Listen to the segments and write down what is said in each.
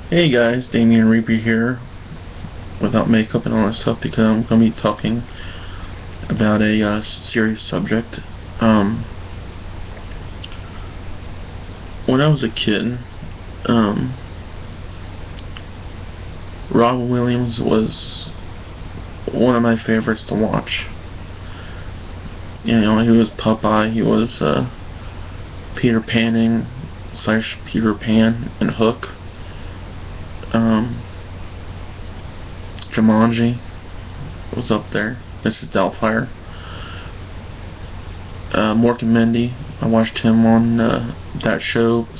Hey guys, Damien Reaper here, without makeup and all that stuff, because I'm going to be talking about a serious subject. When I was a kid, um, Robin Williams was one of my favorites to watch. You know, he was Popeye, he was Peter Panning / Peter Pan and Hook. Jumanji was up there. Mrs. Doubtfire. Mork and Mindy. I watched him on that show /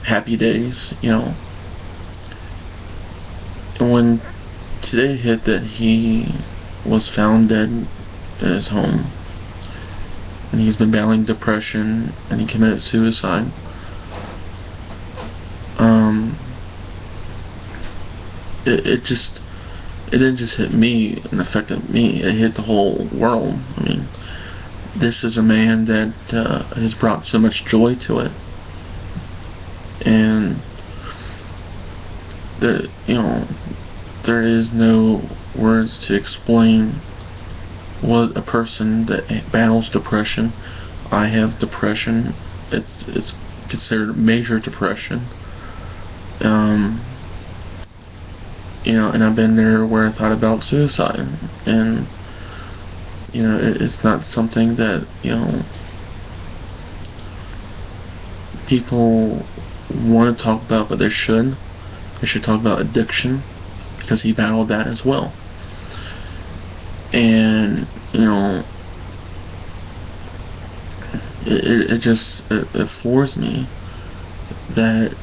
Happy Days. You know, and when today hit that he was found dead in his home, and he's been battling depression, and he committed suicide. It didn't just hit me and affected me, it hit the whole world. I mean, this is a man that has brought so much joy to it, and there is no words to explain what a person that battles depression. I have depression. It's considered major depression. And I've been there where I thought about suicide, and it's not something that people want to talk about, but they should. They should talk about addiction, because he battled that as well. And it floors me that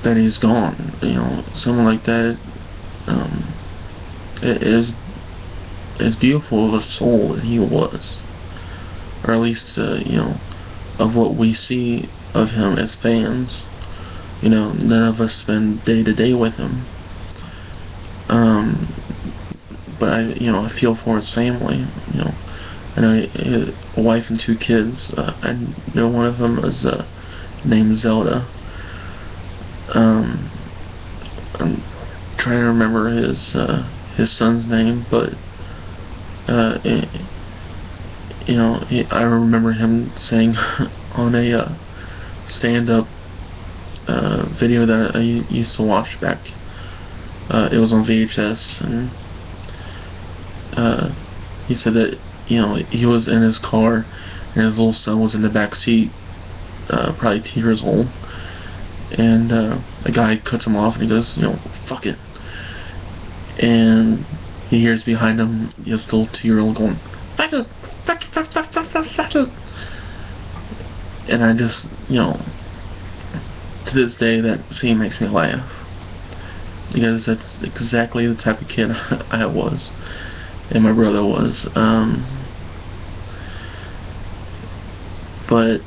he's gone. Someone like that is as beautiful of a soul that he was, or at least of what we see of him as fans. None of us spend day to day with him, but I feel for his family. I know a wife and 2 kids. I know one of them is named Zelda. I'm trying to remember his son's name, but I remember him saying on a stand-up video that I used to watch back. It was on VHS, and he said that he was in his car and his little son was in the back seat, probably 2 years old. And the guy cuts him off and he goes, fuck it. And he hears behind him this little 2-year-old going, fuck it, fuck it, fuck it, fuck it, fuck it, fuck it. And I just, to this day, that scene makes me laugh, because that's exactly the type of kid I was, and my brother was. But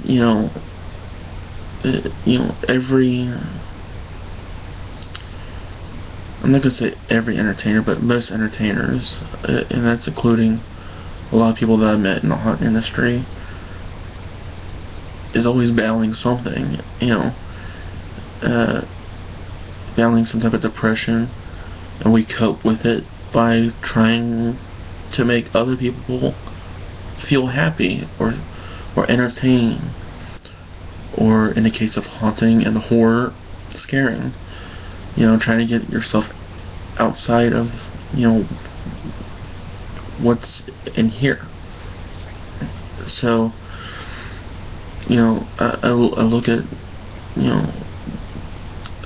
I'm not gonna say every entertainer, but most entertainers, and that's including a lot of people that I met in the hunt industry, is always battling something, battling some type of depression, and we cope with it by trying to make other people feel happy or entertaining, or in the case of haunting and the horror, scaring. Trying to get yourself outside of what's in here. So I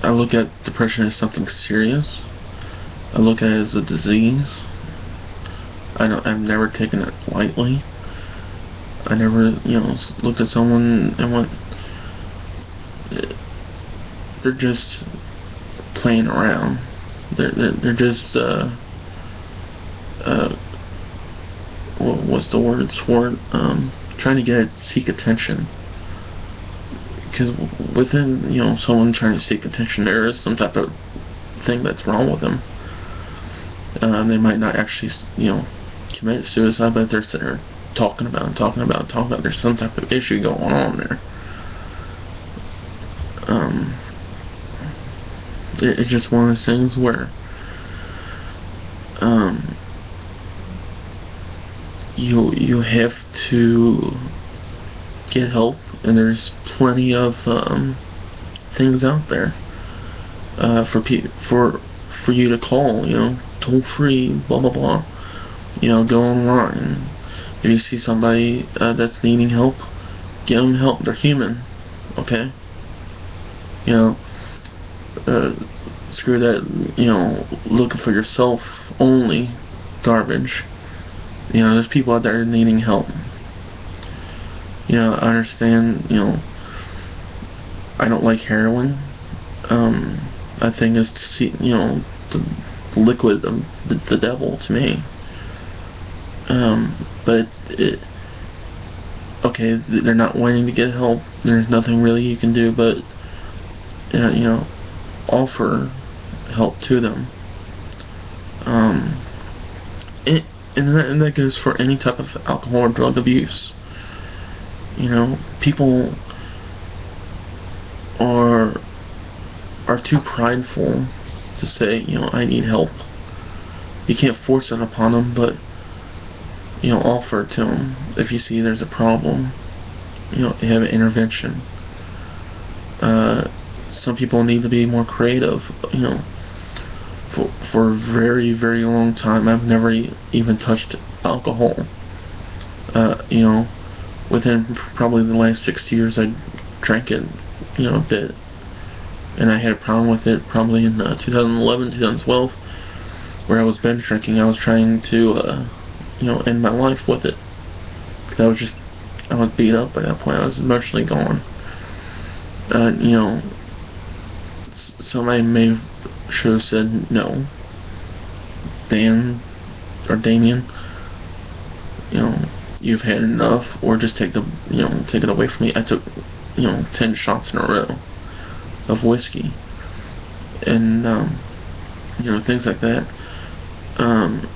look at depression as something serious. I look at it as a disease. I've never taken it lightly. I never looked at someone and went, they're just playing around. They're just what's the words for it? Trying to seek attention. Because within someone trying to seek attention, there is some type of thing that's wrong with them. They might not actually commit suicide, but if they're sitting there talking about, there's some type of issue going on there. um, it's just one of those things where you have to get help, and there's plenty of things out there for you to call, toll free, blah blah blah. Go online. If you see somebody that's needing help, give them help. They're human, okay? Screw that, looking for yourself only garbage. There's people out there needing help. I understand, I don't like heroin. I think it's, the liquid of the devil to me. But okay, they're not wanting to get help. There's nothing really you can do but, offer help to them. And that goes for any type of alcohol or drug abuse. People are too prideful to say, I need help. You can't force it upon them, but offer it to them if you see there's a problem. You have an intervention. Some people need to be more creative. For a very, very long time, I've never even touched alcohol. Within probably the last 6 years, I drank it, a bit. And I had a problem with it probably in 2011, 2012, where I was binge drinking. I was trying to, end my life with it. Because I was beat up by that point. I was emotionally gone. Somebody should have said, no, Dan, or Damien, you've had enough, or just take it away from me. I took, 10 shots in a row of whiskey, and, things like that, and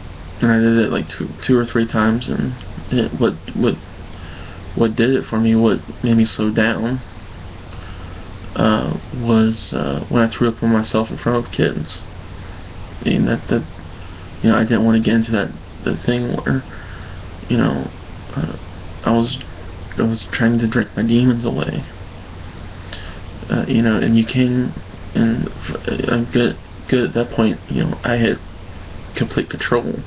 I did it like two or three times, and what did it for me, what made me slow down, was when I threw up on myself in front of kids. I mean, I didn't want to get into that thing where, I was trying to drink my demons away. And you can, and I'm good at that point. I had complete control.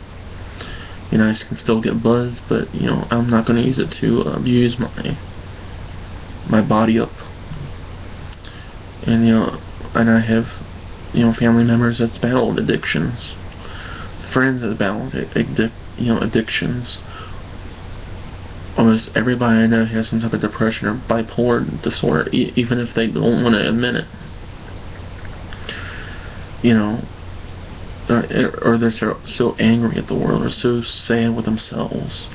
I can still get buzzed, but I'm not going to use it to abuse my body up. And and I have family members that's battled addictions, friends that battled addictions. Almost everybody I know has some type of depression or bipolar disorder, even if they don't want to admit it. Or they're so angry at the world, or so sad with themselves.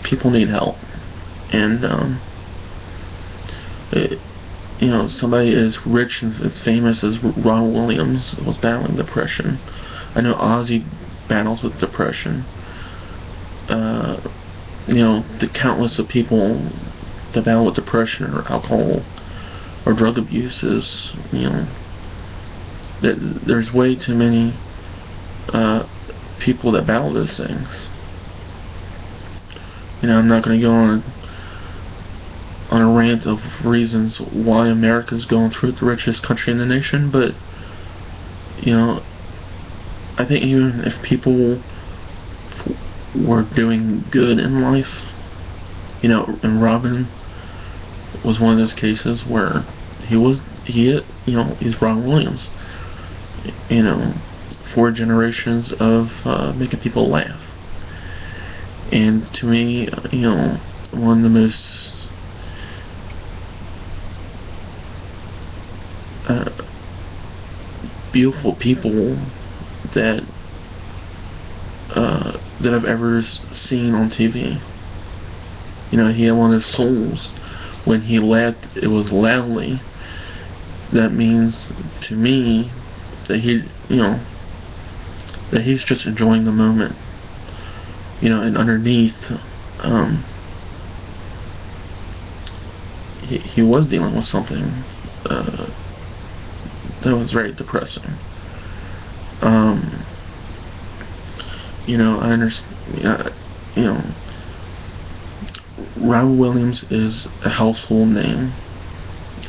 People need help, and somebody as rich and as famous as Ron Williams was battling depression. I know Ozzy battles with depression. The countless of people that battle with depression or alcohol or drug abuse is, there's way too many people that battle those things. I'm not going to go on a rant of reasons why America's going through it, the richest country in the nation, but I think even if people were doing good in life, and Robin was one of those cases where he's Ron Williams. 4 generations of making people laugh. And to me, one of the most beautiful people that I've ever seen on TV. He had one of his souls. When he laughed, it was loudly. That means to me that that he's just enjoying the moment. And underneath, he was dealing with something that was very depressing. I understand. Robin Williams is a household name,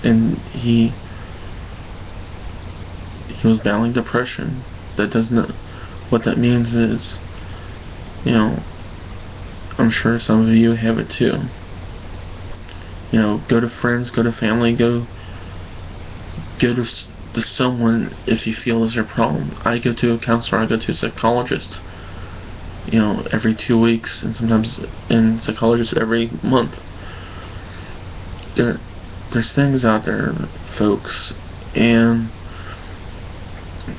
and he was battling depression. That doesn't. What that means is, I'm sure some of you have it too. Go to friends, go to family, go to someone if you feel there's a problem. I go to a counselor, I go to a psychologist, every 2 weeks, and sometimes in psychologists every month. There's things out there, folks, and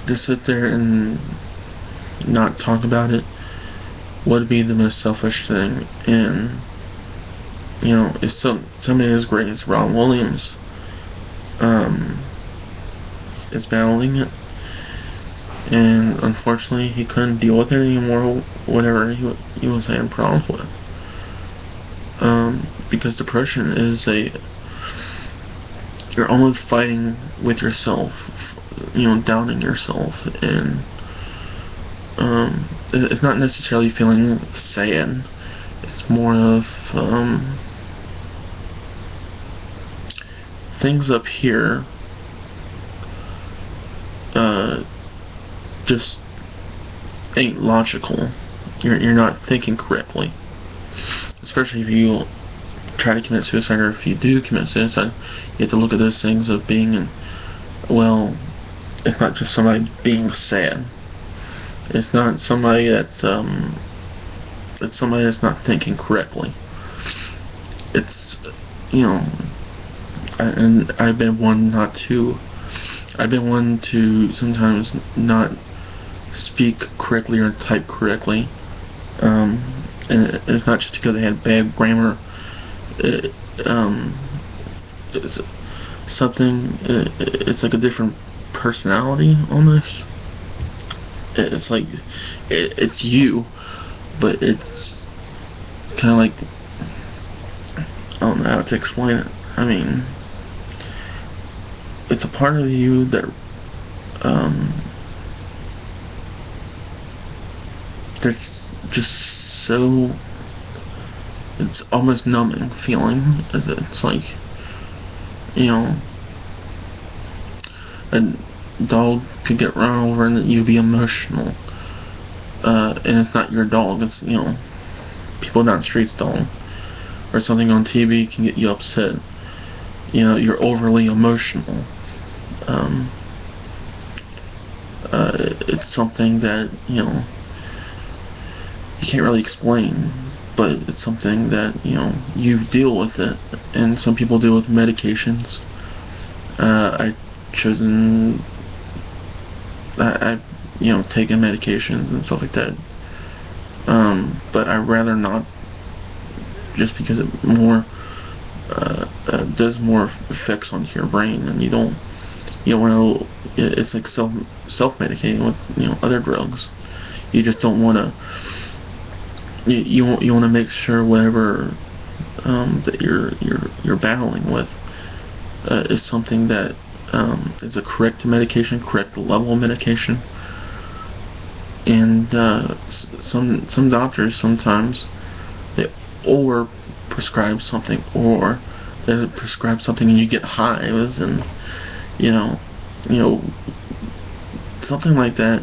to sit there and not talk about it would be the most selfish thing. And if somebody as great as Robin Williams is battling it, and unfortunately he couldn't deal with it anymore, whatever he was having problems with, because depression is you're almost fighting with yourself, downing yourself, and it's not necessarily feeling sad. It's more of things up here just ain't logical. You're not thinking correctly, especially if you try to commit suicide, or if you do commit suicide. You have to look at those things of being it's not just somebody being sad. It's not somebody that's somebody that's not thinking correctly. It's and I've been one to sometimes not speak correctly or type correctly, and it's not just because I had bad grammar. It's something. It's like a different personality almost. It's like it's you, but it's kind of like, I don't know how to explain it. I mean, it's a part of you that that's just so, it's almost numbing feeling. It's like, a dog could get run over and you'd be emotional, and it's not your dog, it's people down the street's dog, or something on TV can get you upset. You're overly emotional. It's something that you can't really explain, but it's something that you deal with it, and some people deal with medications. I've taken medications and stuff like that, but I'd rather not, just because it does more effects on your brain, and you don't want to. It's like self-medicating with other drugs. You just don't want to. You want to make sure whatever that you're battling with is something that is a correct medication, correct level of medication. And some doctors sometimes they over prescribe something, or they prescribe something and you get hives, and something like that.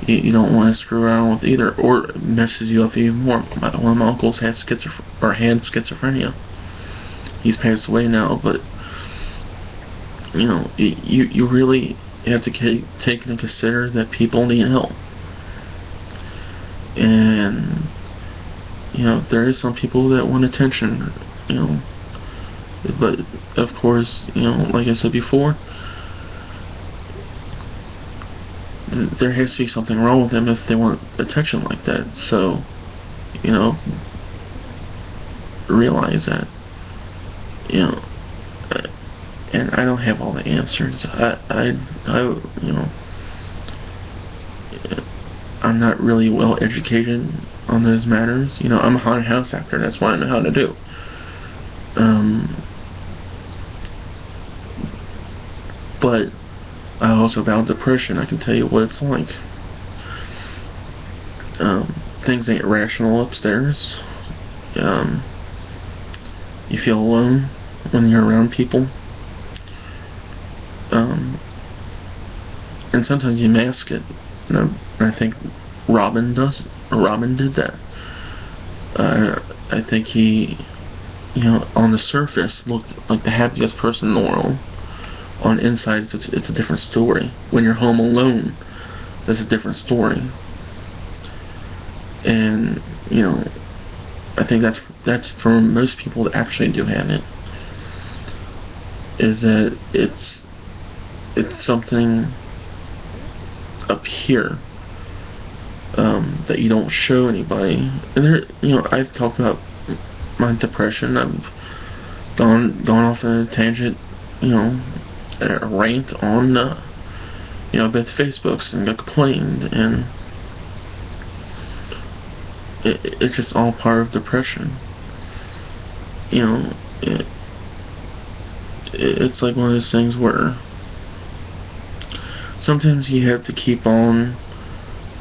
You don't want to screw around with either, or it messes you up even more. One of my uncles had schizophrenia. He's passed away now, but you really have to take into consider that people need help. And there is some people that want attention, but of course, like I said before, there has to be something wrong with them if they want attention like that. So, realize that, and I don't have all the answers. I'm not really well educated on those matters. I'm a haunted house actor. That's what I know how to do. But I also battled depression. I can tell you what it's like. Things ain't rational upstairs. You feel alone when you're around people. And sometimes you mask it. I think Robin did that. I think he, on the surface looked like the happiest person in the world. On the inside, it's a different story. When you're home alone, that's a different story. And I think that's for most people that actually do have it. Is that it's something up here that you don't show anybody. And I've talked about my depression. I've gone off on a tangent, a rant on both Facebooks, and got complained, and it's just all part of depression. It's like one of those things where sometimes you have to keep on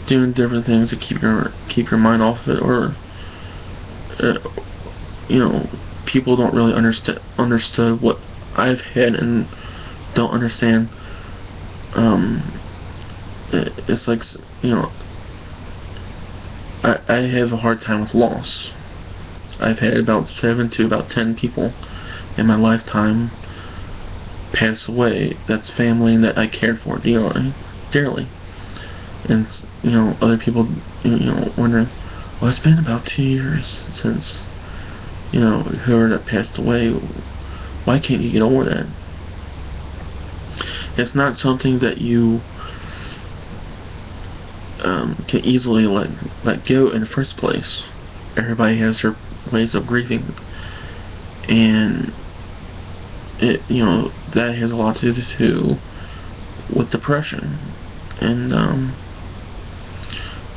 doing different things to keep your mind off it, or people don't really understood what I've had and don't understand. It's like I have a hard time with loss. I've had about 7 to about 10 people in my lifetime pass away. That's family that I cared for dearly. And other people wondering, well, it's been about 2 years since whoever that passed away. Why can't you get over that? It's not something that you can easily let go in the first place. Everybody has their ways of grieving, and that has a lot to do with depression. And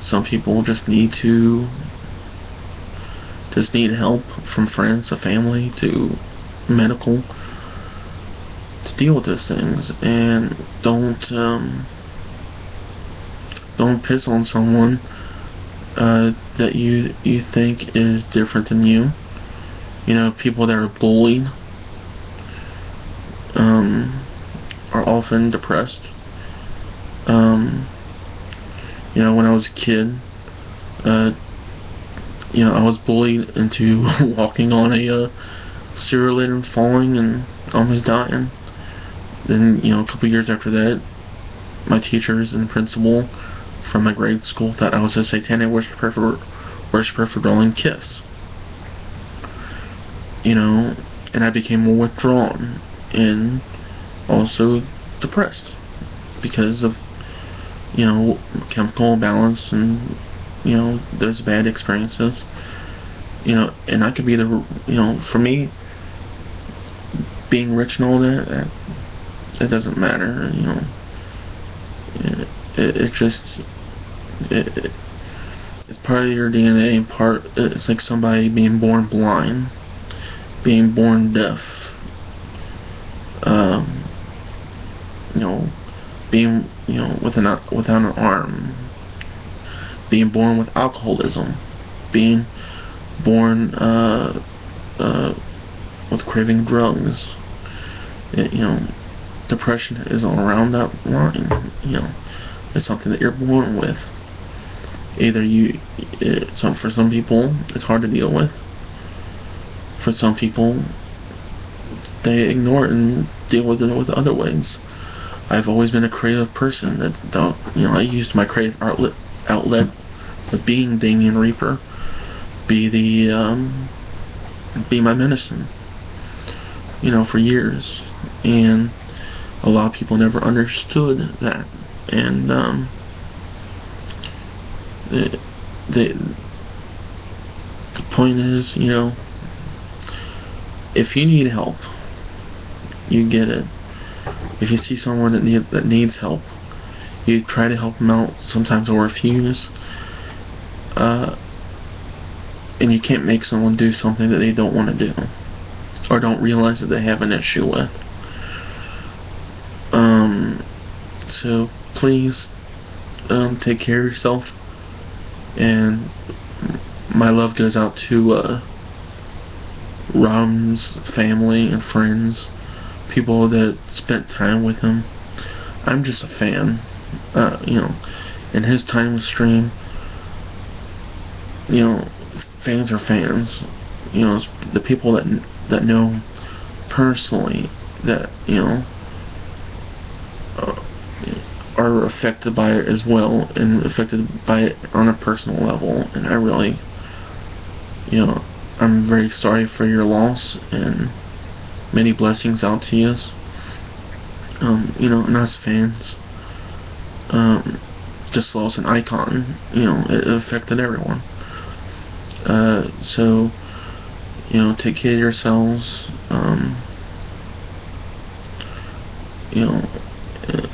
some people just need help from friends, to family, to medical, to deal with those things. And don't piss on someone that you think is different than you. People that are bullied are often depressed. When I was a kid, I was bullied into walking on a cereal lid and falling and almost dying. Then, a couple years after that, my teachers and principal from my grade school thought I was a satanic worshiper for blowing Kiss. And I became more withdrawn and also depressed because of chemical imbalance and those bad experiences. And I could be for me, being rich and all that it doesn't matter. It's part of your DNA, and it's like somebody being born blind, being born deaf, being without an arm, being born with alcoholism, being born with craving drugs. Depression is all around that line. It's something that you're born with. Either for some people it's hard to deal with. For some people, they ignore it and deal with it with other ways. I've always been a creative person. I used my creative outlet with being Damien Reaper, be my medicine, for years. And a lot of people never understood that. And the point is, if you need help, you get it. If you see someone that needs help, you try to help them out. Sometimes they'll refuse, and you can't make someone do something that they don't want to do or don't realize that they have an issue with. So please take care of yourself, and my love goes out to Rom's family and friends, people that spent time with him. I'm just a fan, in his time stream, fans are fans. The people that know him personally, that are affected by it as well, and affected by it on a personal level. And I really, I'm very sorry for your loss, and many blessings out to you. And us fans, just lost an icon. It affected everyone. So, take care of yourselves. And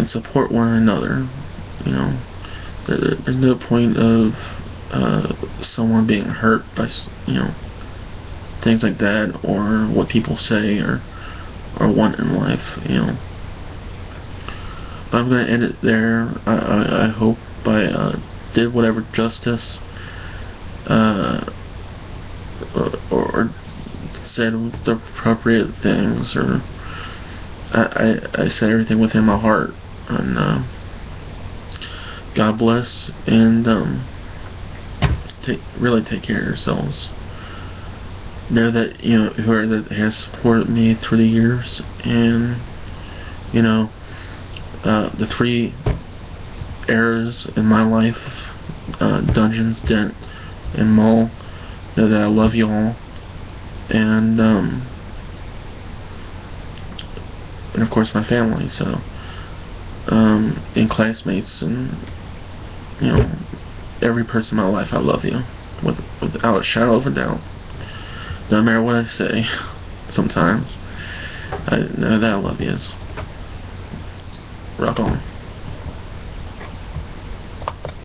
support one another. There's no point of someone being hurt by things like that, or what people say or want in life. But I'm gonna end it there. I hope I did whatever justice, or said the appropriate things, or I said everything within my heart. And God bless, and really take care of yourselves. Know that whoever that has supported me through the years, and the 3 eras in my life, Dungeons, Dent, and Mall, know that I love you all, and of course my family. So and classmates, and every person in my life, I love you without a shadow of a doubt. No matter what I say, sometimes I know that I love you. Rock on.